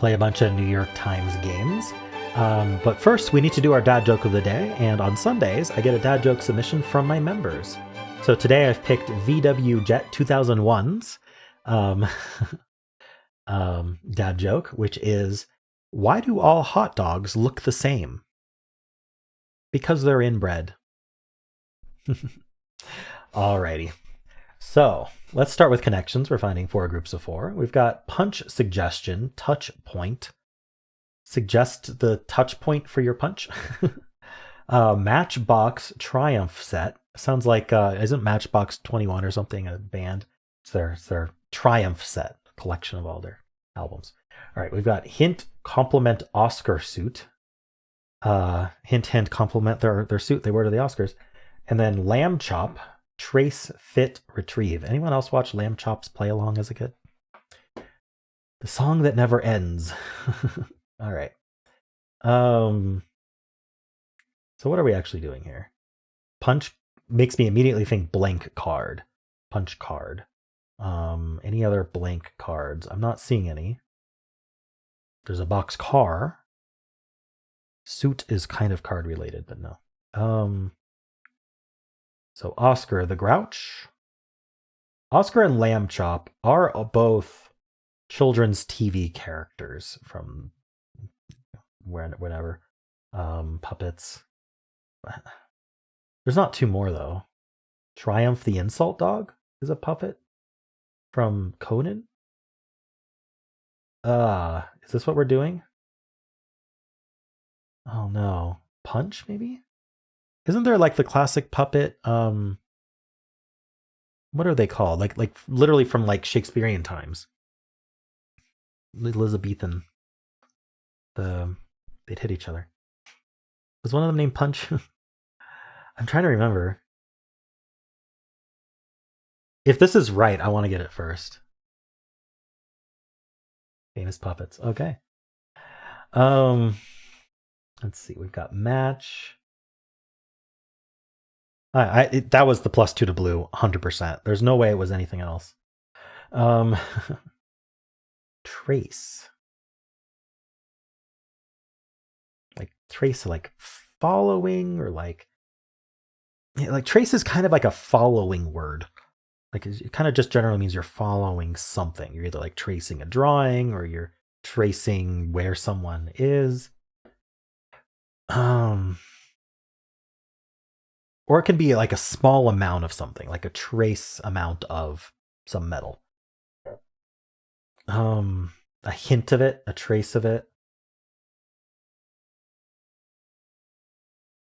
play a bunch of New York Times games. But first, we need to do our dad joke of the day, and on Sundays, I get a dad joke submission from my members. So today I've picked VW Jet 2001's dad joke, which is, why do all hot dogs look the same? Because they're inbred. Alrighty. So let's start with connections. We're finding 4 groups of 4. We've got punch suggestion, touch point. Suggest the touch point for your punch. Matchbox Triumph set. Sounds like, isn't Matchbox 21 or something a band? It's their Triumph set, collection of all their albums. All right, we've got hint compliment Oscar suit. Hint compliment their suit they wear to the Oscars. And then lamb chop, trace, fit, retrieve. Anyone else watch Lamb Chop's play along as a kid? The song that never ends. All right. So what are we actually doing here? Punch makes me immediately think blank card. Punch card. Any other blank cards? I'm not seeing any. There's a box car. Suit is kind of card related, but no. So Oscar the Grouch. Oscar and Lamb Chop are both children's TV characters from whenever. Puppets. There's not 2 more though. Triumph the Insult Dog is a puppet from Conan. Is this what we're doing? Oh no. Punch maybe? Isn't there like the classic puppet, what are they called? Like literally from like Shakespearean times. Elizabethan. They'd hit each other. Was one of them named Punch? I'm trying to remember. If this is right, I want to get it first. Famous puppets. Okay. Let's see. We've got match. That was the +2 to blue, 100%. There's no way it was anything else. Trace. Like trace, like following, or like trace is kind of like a following word. Like it kind of just generally means you're following something. You're either like tracing a drawing or you're tracing where someone is. Or it can be like a small amount of something, like a trace amount of some metal. A hint of it, a trace of it.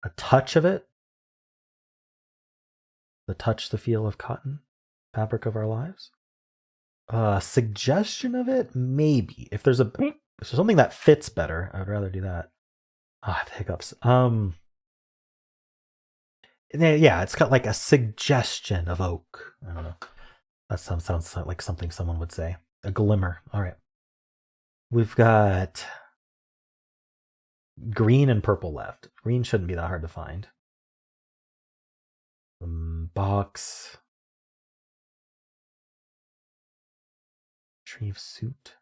A touch of it. The touch, the feel of cotton, fabric of our lives. Suggestion of it, maybe. If there's something that fits better, I would rather do that. I have hiccups. Yeah, it's got like a suggestion of oak. I don't know. That sounds like something someone would say. A glimmer. All right. We've got green and purple left. Green shouldn't be that hard to find. Box. Retrieve suit.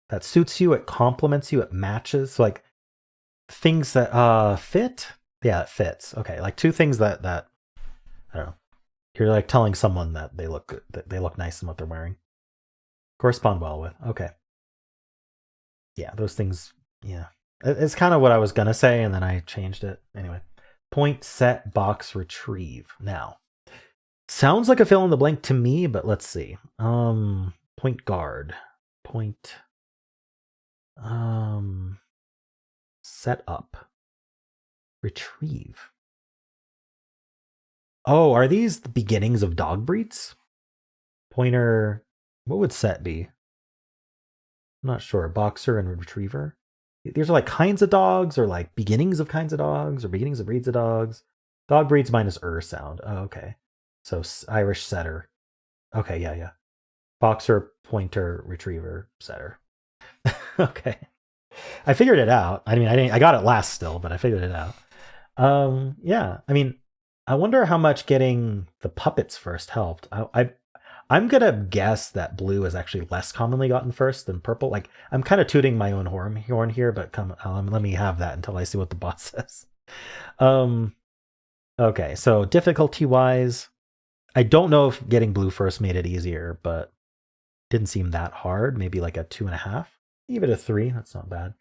That suits you. It complements you. It matches. So like things that fit. Yeah, it fits. Okay, like 2 things that I don't know. You're like telling someone that they look good, that they look nice in what they're wearing. Correspond well with. Okay. Yeah, those things. Yeah, it's kind of what I was gonna say, and then I changed it anyway. Point, set, box, retrieve. Now, sounds like a fill in the blank to me, but let's see. Point guard. Point. Set up. Retrieve. Oh, are these the beginnings of dog breeds? Pointer. What would set be? I'm not sure. Boxer and retriever. These are like kinds of dogs, or like beginnings of kinds of dogs, or beginnings of breeds of dogs. Dog breeds minus sound. Oh, okay. So Irish setter. Okay, yeah. Boxer, pointer, retriever, setter. Okay. I figured it out. I mean, I got it last still, but I figured it out. Yeah. I mean, I wonder how much getting the puppets first helped. I I'm gonna guess that blue is actually less commonly gotten first than purple. Like I'm kind of tooting my own horn here, but come let me have that until I see what the bot says. Okay, so difficulty wise, I don't know if getting blue first made it easier, but didn't seem that hard. Maybe like a 2.5. Give it a 3. That's not bad.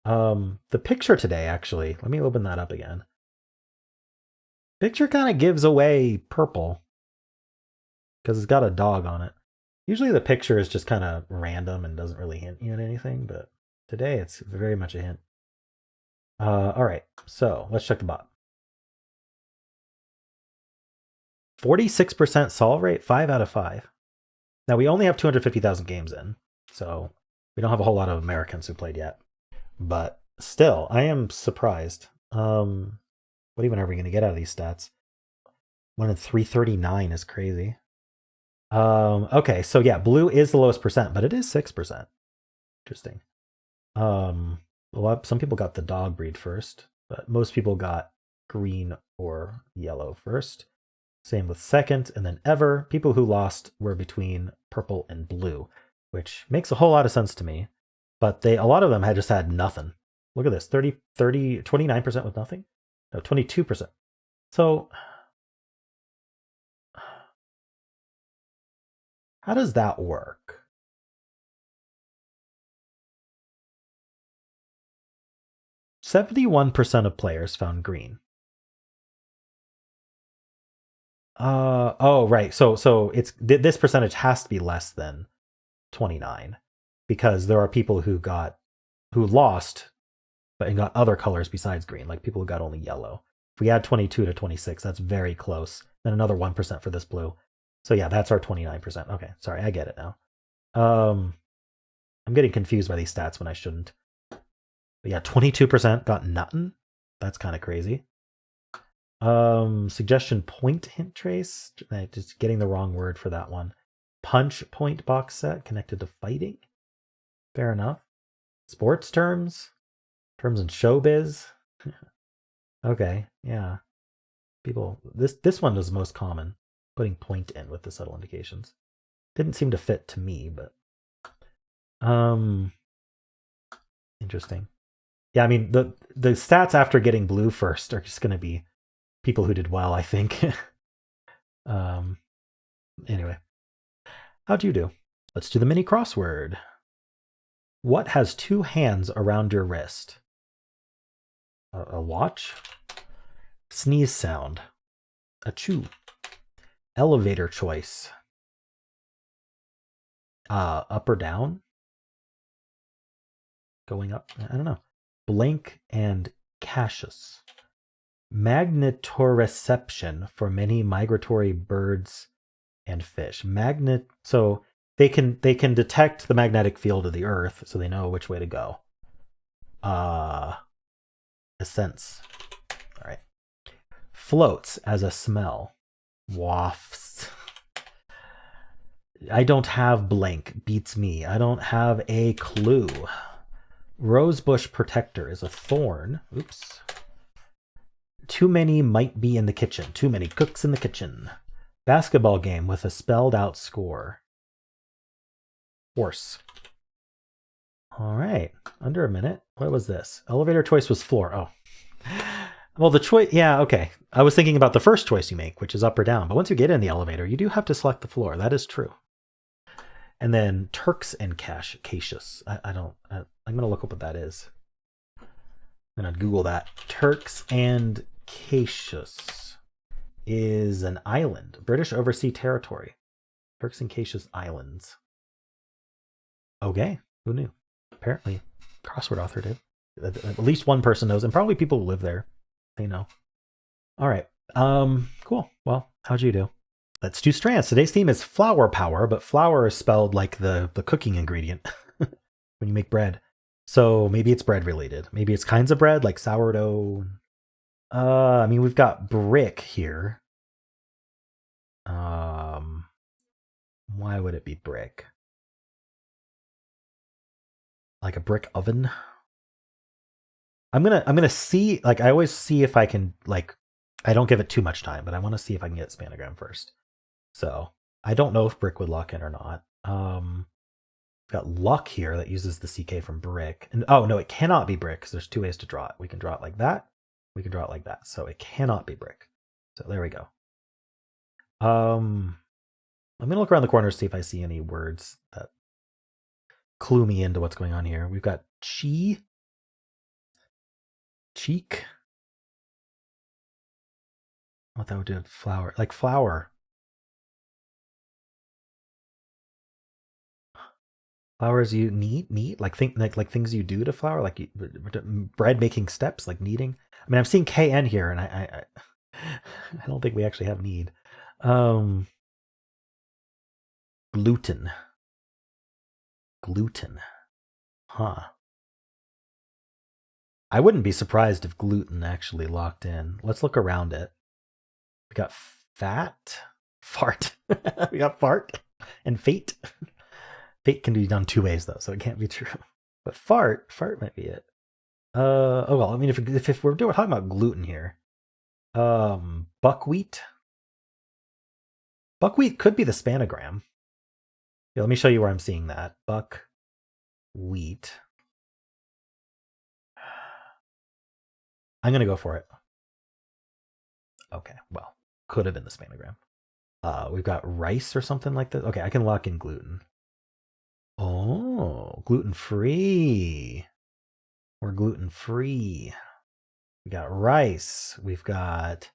The picture today, actually, let me open that up again. Picture kind of gives away purple because it's got a dog on it. Usually the picture is just kind of random and doesn't really hint you at anything, but today it's very much a hint. All right, so let's check the bot. 46% solve rate, 5 out of 5. Now we only have 250,000 games in, so we don't have a whole lot of Americans who played yet. But still, I am surprised. What even are we going to get out of these stats? 1 in 339 is crazy. Okay, so yeah, blue is the lowest percent, but it is 6%. Interesting. Some people got the dog breed first, but most people got green or yellow first. Same with second, and then ever. People who lost were between purple and blue, which makes a whole lot of sense to me. But a lot of them had just had nothing. Look at this, 29% with nothing? No, 22%. So how does that work? %71% of players found green. Oh, right. So it's this percentage has to be less than 29 because there are people who lost but got other colors besides green, like people who got only yellow. If we add 22 to 26, that's very close. Then another 1% for this blue. So yeah, that's our 29%. Okay, sorry, I get it now. I'm getting confused by these stats when I shouldn't. But yeah, 22% got nothing. That's kind of crazy. Suggestion point hint trace. Just getting the wrong word for that one. Punch point box set connected to fighting. Fair enough. Sports terms. Terms in showbiz. Okay, yeah. People, this one was most common. Putting point in with the subtle indications. Didn't seem to fit to me, but interesting. Yeah, I mean the stats after getting blue first are just going to be people who did well, I think. Anyway, how'd you do? Let's do the mini crossword. What has 2 hands around your wrist? A watch? Sneeze sound. Achoo. Elevator choice. Up or down? Going up? I don't know. Blank and cautious. Magnetoreception for many migratory birds and fish. So they can detect the magnetic field of the Earth, so they know which way to go. Sense. All right. Floats as a smell. Wafts. I don't have blank. Beats me. I don't have a clue. Rosebush protector is a thorn. Oops. Too many might be in the kitchen. Too many cooks in the kitchen. Basketball game with a spelled out score. Horse. All right. Under a minute. What was this? Elevator choice was floor. Oh. Well, the choice. Yeah, okay. I was thinking about the first choice you make, which is up or down. But once you get in the elevator, you do have to select the floor. That is true. And then Turks and cautious. I'm going to look up what that is. I'm going to Google that. Turks and Cautious is an island, British overseas territory. Turks and Cautious Islands. Okay, who knew? Apparently, Crossword author did. At least one person knows, and probably people who live there. They know. All right. Cool. Well, how'd you do? Let's do strands. Today's theme is flour power, but flour is spelled like the cooking ingredient when you make bread. So maybe it's bread related. Maybe it's kinds of bread like sourdough. I mean, we've got brick here. Why would it be brick? Like a brick oven? I'm gonna see, like I always see if I can, like, I don't give it too much time, but I want to see if I can get spanogram first. So I don't know if brick would lock in or not. We've got luck here that uses the CK from brick. And oh no, it cannot be brick because there's two ways to draw it. We can draw it like that. We can draw it like that. So it cannot be brick. So there we go. I'm gonna look around the corner to see if I see any words that clue me into what's going on here. We've got cheek. What that would do? Flower, like flower. Flowers you knead, like things you do to flour, like bread making steps, like kneading. I mean, I'm seeing KN here, and I don't think we actually have knead. Gluten. Huh. I wouldn't be surprised if gluten actually locked in. Let's look around it. We got fart. We got fart and fate. Fate can be done two ways though, so it can't be true. But fart might be it. Oh well, I mean, if we're talking about gluten here, buckwheat. Buckwheat could be the spanogram. Yeah, let me show you where I'm seeing that. Buckwheat. I'm gonna go for it. Okay, well, could have been the spanogram. We've got rice or something like that. Okay, I can lock in gluten. Oh, gluten-free. We're gluten-free. We got rice. We've got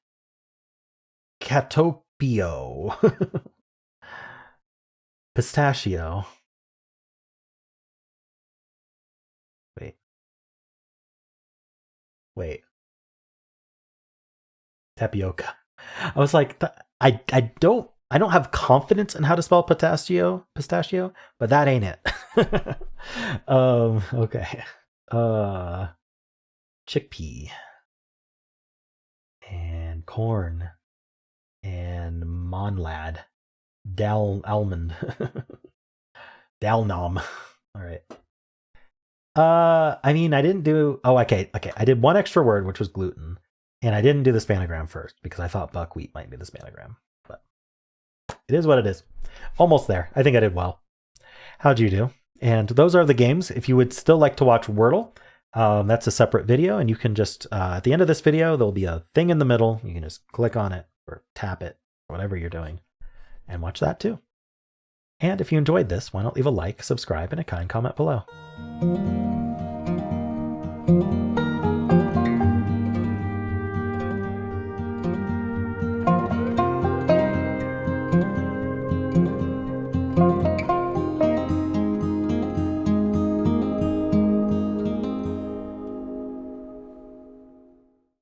catopio. Pistachio. Wait. Tapioca. I was like, I don't have confidence in how to spell pistachio, but that ain't it. Okay. Chickpea and corn and monlad, almond, dalnom. All right. I mean, I didn't do. Oh, okay. I did one extra word, which was gluten, and I didn't do the spanogram first because I thought buckwheat might be the spanogram. But it is what it is. Almost there. I think I did well. How'd you do? And those are the games. If you would still like to watch Wordle, that's a separate video, and you can just at the end of this video, there'll be a thing in the middle. You can just click on it or tap it, or whatever you're doing, and watch that too. And if you enjoyed this, why not leave a like, subscribe, and a kind comment below.